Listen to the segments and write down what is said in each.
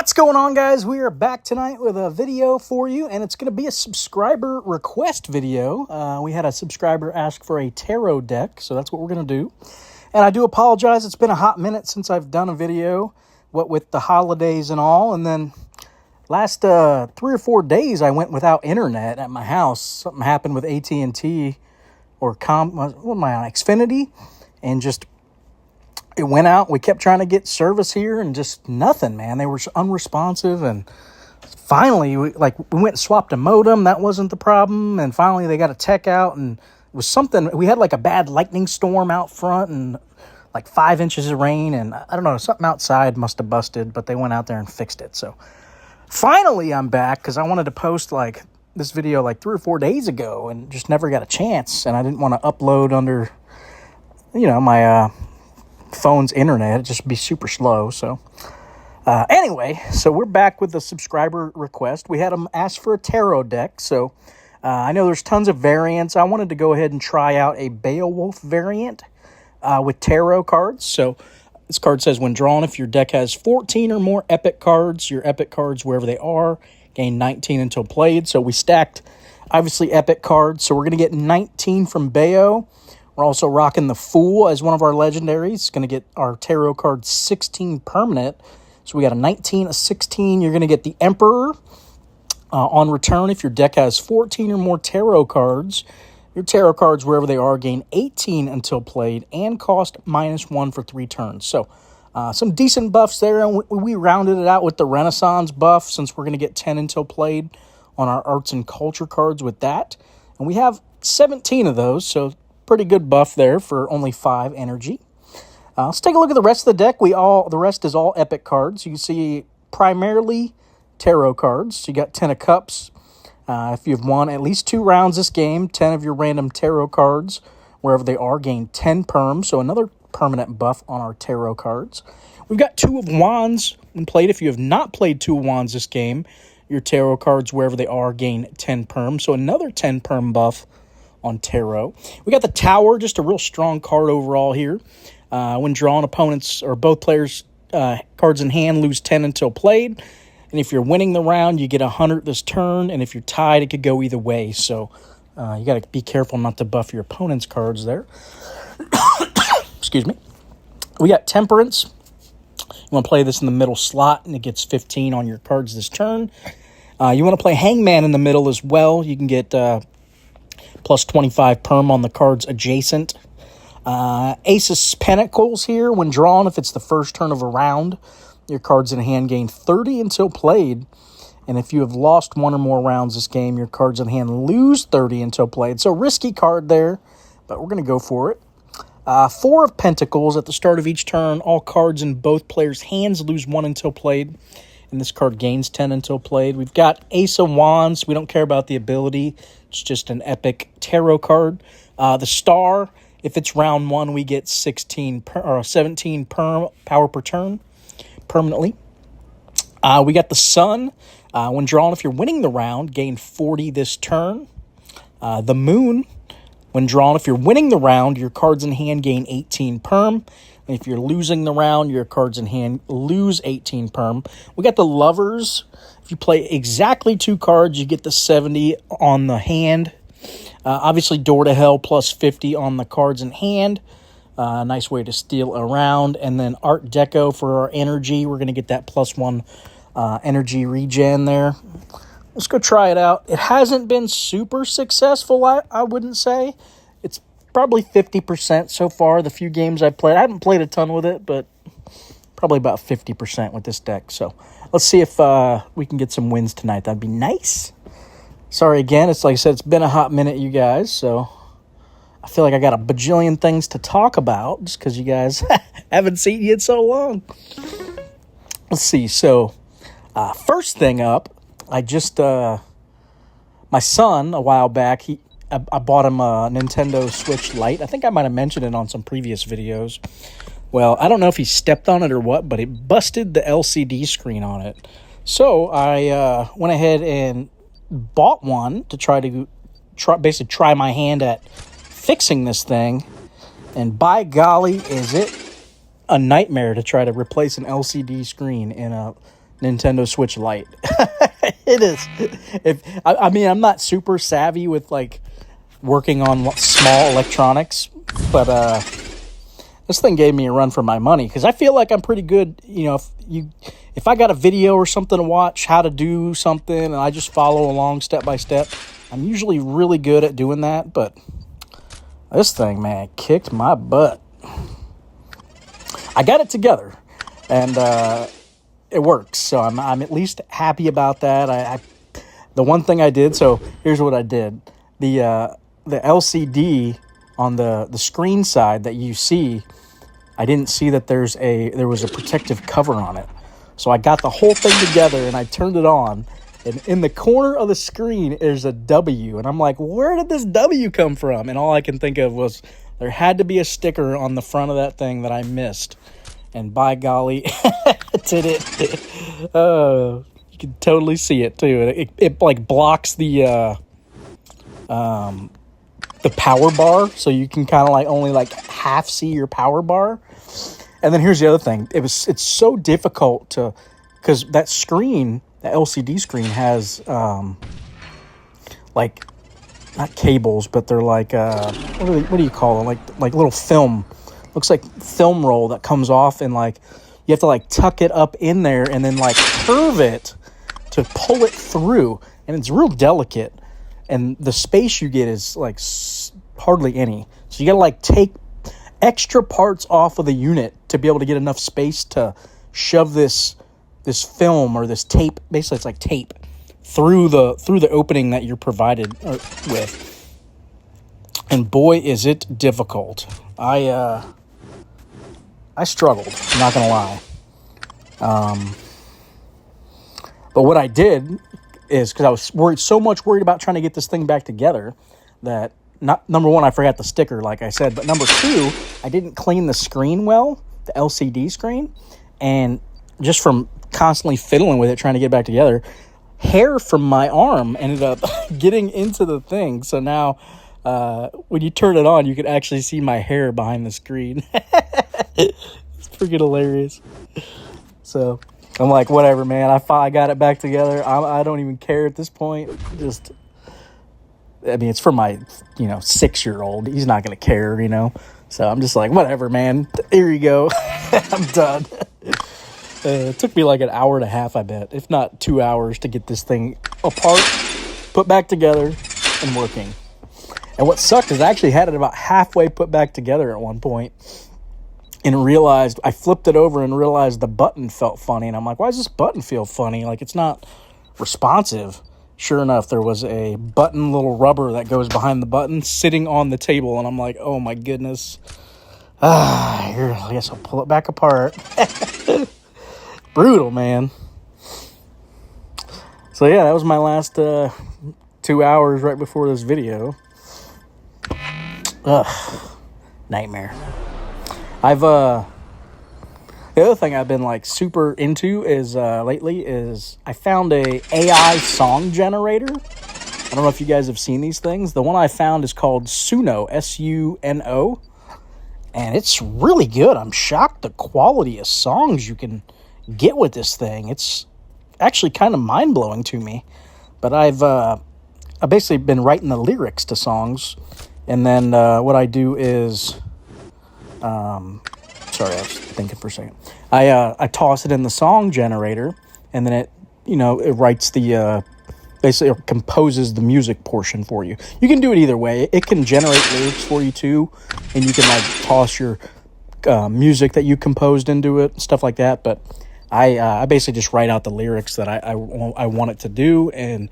What's going on, guys? We are back tonight with a video for you, and it's going to be a subscriber request video. We had a subscriber ask for a tarot deck, so that's what we're going to do. And I do apologize. It's been a hot minute since I've done a video, what with the holidays and all. And then last 3 or 4 days, I went without internet at my house. Something happened with AT&T or what am I on, Xfinity, and just it went out. We kept trying to get service here and just nothing, man. They were unresponsive, and finally we went and swapped a modem. That wasn't the problem, and finally they got a tech out, and it was something. We had like a bad lightning storm out front and like 5 inches of rain, and I don't know, something outside must have busted, but they went out there and fixed it. So finally I'm back because I wanted to post like this video like 3 or 4 days ago and just never got a chance, and I didn't want to upload under, my phone's internet. It'd just be super slow. So anyway, so we're back with the subscriber request. We had them ask for a tarot deck. So I know there's tons of variants. I wanted to go ahead and try out a Beowulf variant with tarot cards. So this card says, when drawn, if your deck has 14 or more epic cards, your epic cards, wherever they are, gain 19 until played. So we stacked, obviously, epic cards. So we're going to get 19 from Beo. We're also rocking the Fool as one of our legendaries. It's going to get our tarot card 16 permanent. So we got a 19, a 16. You're going to get the Emperor. On return, if your deck has 14 or more tarot cards, your tarot cards, wherever they are, gain 18 until played and cost -1 for 3 turns. So some decent buffs there. And we rounded it out with the Renaissance buff, since we're going to get 10 until played on our arts and culture cards with that. And we have 17 of those, so pretty good buff there for only 5 energy. Let's take a look at the rest of the deck. The rest is all epic cards. You can see primarily tarot cards. So you got 10 of Cups. If you've won at least 2 rounds this game, 10 of your random tarot cards, wherever they are, gain 10 perm. So another permanent buff on our tarot cards. We've got 2 of Wands when played. If you have not played 2 of Wands this game, your tarot cards, wherever they are, gain 10 perm. So another 10 perm buff on tarot. We got the Tower, just a real strong card overall here. When drawn, opponents or both players' cards in hand lose 10 until played. And if you're winning the round, you get 100 this turn. And if you're tied, it could go either way. So you got to be careful not to buff your opponent's cards there. Excuse me. We got Temperance. You want to play this in the middle slot, and it gets 15 on your cards this turn. You want to play Hangman in the middle as well. You can get plus 25 perm on the cards adjacent. Ace of Pentacles here. When drawn, if it's the first turn of a round, your cards in hand gain 30 until played. And if you have lost 1 or more rounds this game, your cards in hand lose 30 until played. So risky card there, but we're going to go for it. 4 of Pentacles. At the start of each turn, all cards in both players' hands lose 1 until played. And this card gains 10 until played. We've got Ace of Wands. We don't care about the ability. It's just an epic tarot card. The Star, if it's round 1, we get 17 power per turn permanently. We got the Sun. When drawn, if you're winning the round, gain 40 this turn. The Moon, when drawn, if you're winning the round, your cards in hand gain 18 perm. And if you're losing the round, your cards in hand lose 18 perm. We got the Lovers. If you play exactly 2 cards, you get the 70 on the hand. Obviously, Door to Hell plus 50 on the cards in hand. Nice way to steal a round. And then Art Deco for our energy. We're going to get that +1 energy regen there. Let's go try it out. It hasn't been super successful, I wouldn't say. It's probably 50% so far, the few games I've played. I haven't played a ton with it, but probably about 50% with this deck. So let's see if we can get some wins tonight. That'd be nice. Sorry again. It's like I said, it's been a hot minute, you guys. So I feel like I got a bajillion things to talk about just because you guys haven't seen it in so long. Let's see. So first thing up, I just, my son, a while back, I bought him a Nintendo Switch Lite. I think I might have mentioned it on some previous videos. Well, I don't know if he stepped on it or what, but it busted the LCD screen on it. So I went ahead and bought one to basically try my hand at fixing this thing. And by golly, is it a nightmare to try to replace an LCD screen in a Nintendo Switch Lite. It is. I mean, I'm not super savvy with like working on small electronics, but this thing gave me a run for my money because I feel like I'm pretty good. You know, if I got a video or something to watch how to do something and I just follow along step by step, I'm usually really good at doing that. But this thing, man, kicked my butt. I got it together, and it works. So I'm at least happy about that. The one thing I did. So here's what I did. The LCD on the screen side that you see, I didn't see that there was a protective cover on it. So I got the whole thing together and I turned it on. And in the corner of the screen is a W. And I'm like, where did this W come from? And all I can think of was there had to be a sticker on the front of that thing that I missed. And by golly, did it. You can totally see it too. It like blocks the power bar. So you can kind of like only like half see your power bar. And then here's the other thing. It's so difficult because that screen, the LCD screen has like not cables, but they're like what do you call them? Like little film. Looks like film roll that comes off, and like you have to like tuck it up in there and then like curve it to pull it through, and it's real delicate. And the space you get is like hardly any. So you got to like take extra parts off of the unit to be able to get enough space to shove this film or this tape, basically it's like tape, through the opening that you're provided with. And boy, is it difficult. I struggled, I'm not gonna lie. But what I did is, because I was so worried about trying to get this thing back together, that number one, I forgot the sticker, like I said, but number two, I didn't clean the screen well, the LCD screen, and just from constantly fiddling with it, trying to get it back together, hair from my arm ended up getting into the thing. So now, when you turn it on, you can actually see my hair behind the screen. It's freaking hilarious. So I'm like, whatever, man. I got it back together. I don't even care at this point. I mean, it's for my, 6-year-old. He's not going to care, So I'm just like, whatever, man. Here you go. I'm done. It took me like an hour and a half, I bet, if not 2 hours, to get this thing apart, put back together, and working. And what sucked is I actually had it about halfway put back together at one point, and realized, I flipped it over and realized the button felt funny. And I'm like, why does this button feel funny? Like, it's not responsive. Sure enough, there was a button, little rubber that goes behind the button sitting on the table. And I'm like, oh my goodness. Here, I guess I'll pull it back apart. Brutal, man. So yeah, that was my last 2 hours right before this video. Nightmare. The other thing I've been like super into is lately is I found a AI song generator. I don't know if you guys have seen these things. The one I found is called Suno, Suno, and it's really good. I'm shocked the quality of songs you can get with this thing. It's actually kind of mind-blowing to me. But I've basically been writing the lyrics to songs, and then what I do is sorry, I was thinking for a second. I toss it in the song generator, and then it writes the basically it composes the music portion for you. You can do it either way. It can generate lyrics for you too, and you can like toss your music that you composed into it, stuff like that. But I basically just write out the lyrics that I want it to do and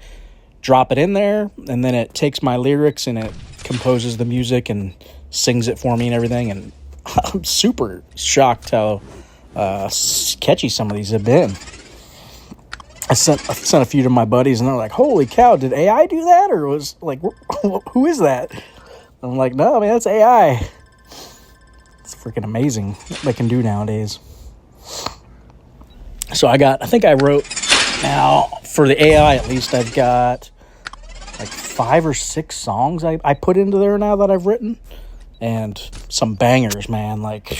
drop it in there, and then it takes my lyrics and it composes the music and sings it for me and everything. And I'm super shocked how catchy some of these have been. I sent a few to my buddies, and they're like, "Holy cow! Did AI do that, or was like, who is that?" I'm like, "No, man, that's AI." It's freaking amazing what they can do nowadays. So I think I wrote, now for the AI at least, I've got like 5 or 6 songs I put into there now that I've written, and some bangers, man. Like,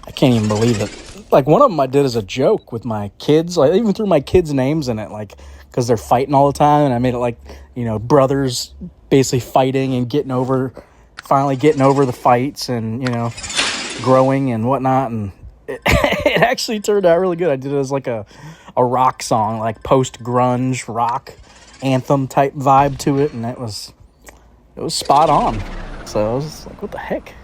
I can't even believe it. Like, one of them I did as a joke with my kids. I even threw my kids' names in it, like, because they're fighting all the time. And I made it like, brothers basically fighting and finally getting over the fights and, growing and whatnot. And it actually turned out really good. I did it as like a rock song, like post-grunge rock anthem type vibe to it. And it was spot on. So I was like, what the heck?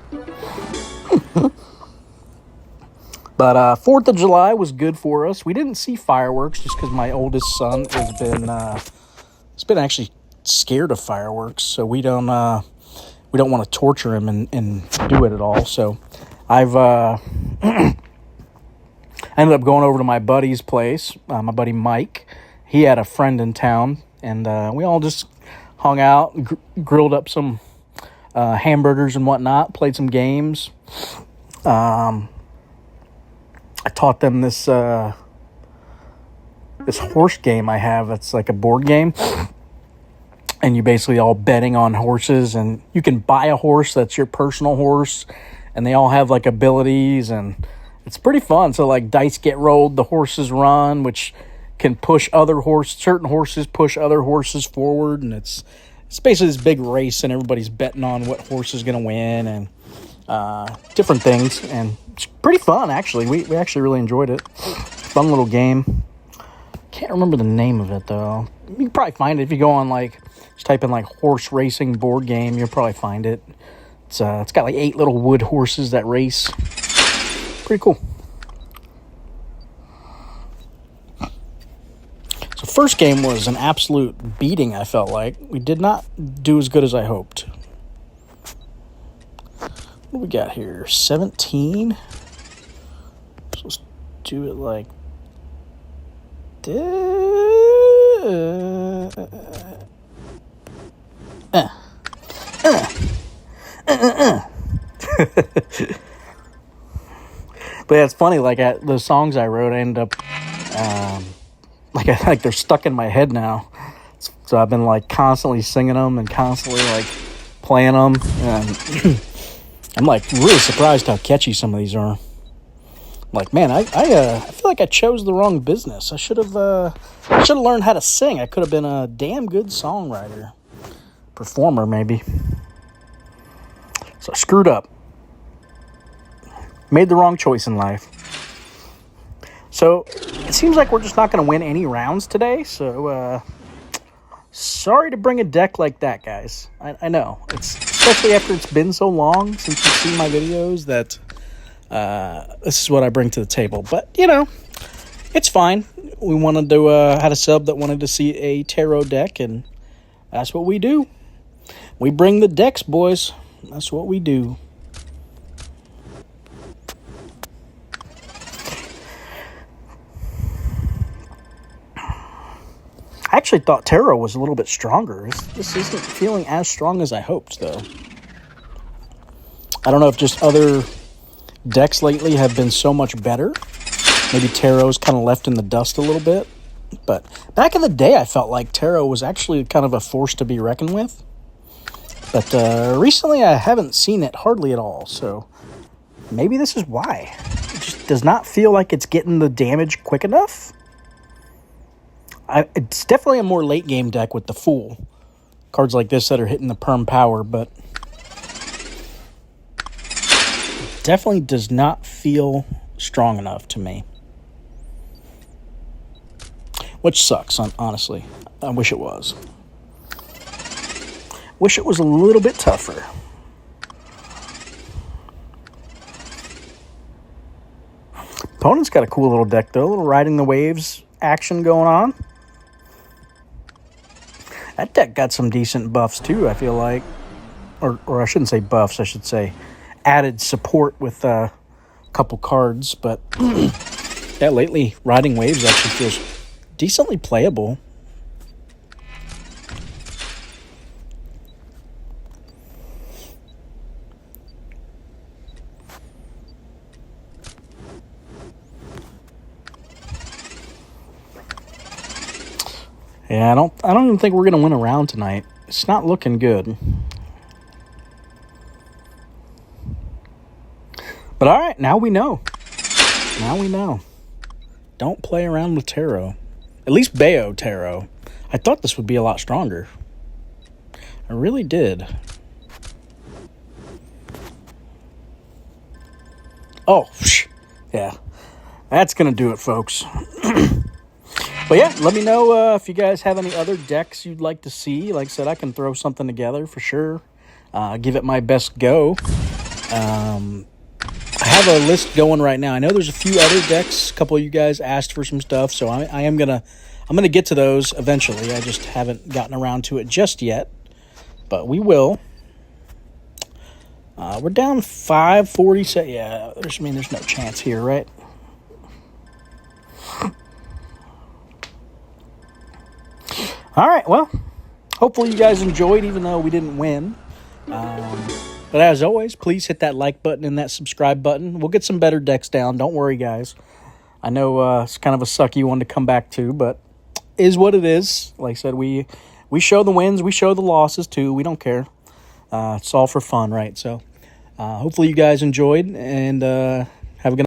But 4th of July was good for us. We didn't see fireworks just because my oldest son has been actually scared of fireworks. So we don't want to torture him and do it at all. So I've I ended up going over to my buddy's place. My buddy Mike, he had a friend in town, and we all just hung out, grilled up some hamburgers and whatnot, played some games. I taught them this horse game I have. It's like a board game, and you basically all betting on horses, and you can buy a horse that's your personal horse, and they all have like abilities, and it's pretty fun. So like dice get rolled, the horses run, which can push certain horses push other horses forward, and it's basically this big race, and everybody's betting on what horse is going to win, and different things, and it's pretty fun, actually. We actually really enjoyed it. Fun little game. Can't remember the name of it, though. You can probably find it if you go on, just type in, horse racing board game. You'll probably find it. It's got, 8 little wood horses that race. Pretty cool. So first game was an absolute beating, I felt like. We did not do as good as I hoped. What do we got here? 17. So let's do it like this. But yeah, it's funny. The songs I wrote, I end up they're stuck in my head now. So I've been constantly singing them and constantly playing them, and I'm really surprised how catchy some of these are. Man, I feel like I chose the wrong business. I should have learned how to sing. I could have been a damn good songwriter, performer maybe. So I screwed up. Made the wrong choice in life. So it seems like we're just not going to win any rounds today. So sorry to bring a deck like that, guys. I know. It's especially after it's been so long since you've seen my videos that this is what I bring to the table. But, it's fine. We wanted to had a sub that wanted to see a tarot deck, and that's what we do. We bring the decks, boys. That's what we do. I actually thought tarot was a little bit stronger. This isn't feeling as strong as I hoped, though. I don't know if just other decks lately have been so much better. Maybe tarot's kind of left in the dust a little bit. But back in the day, I felt like tarot was actually kind of a force to be reckoned with. But recently, I haven't seen it hardly at all. So maybe this is why. It just does not feel like it's getting the damage quick enough. It's definitely a more late game deck with the Fool. Cards like this that are hitting the perm power, but it definitely does not feel strong enough to me. Which sucks, honestly. I wish it was. Wish it was a little bit tougher. Opponent's got a cool little deck, though. A little riding the waves action going on. That deck got some decent buffs, too, I feel like. Or I shouldn't say buffs, I should say added support with a couple cards. But yeah, lately, Riding Waves actually feels decently playable. Yeah, I don't even think we're gonna win a round tonight. It's not looking good. But all right, now we know. Now we know. Don't play around with tarot. At least Bayo tarot. I thought this would be a lot stronger. I really did. Oh, yeah. That's going to do it, folks. But yeah, let me know if you guys have any other decks you'd like to see. Like I said, I can throw something together for sure. Give it my best go. I have a list going right now. I know there's a few other decks. A couple of you guys asked for some stuff, so I'm gonna get to those eventually. I just haven't gotten around to it just yet, but we will. We're down 540. Yeah, there's no chance here, right? All right, well, hopefully you guys enjoyed, even though we didn't win. But as always, please hit that like button and that subscribe button. We'll get some better decks down. Don't worry, guys. I know it's kind of a sucky one to come back to, but is what it is. Like I said, we show the wins. We show the losses, too. We don't care. It's all for fun, right? So hopefully you guys enjoyed, and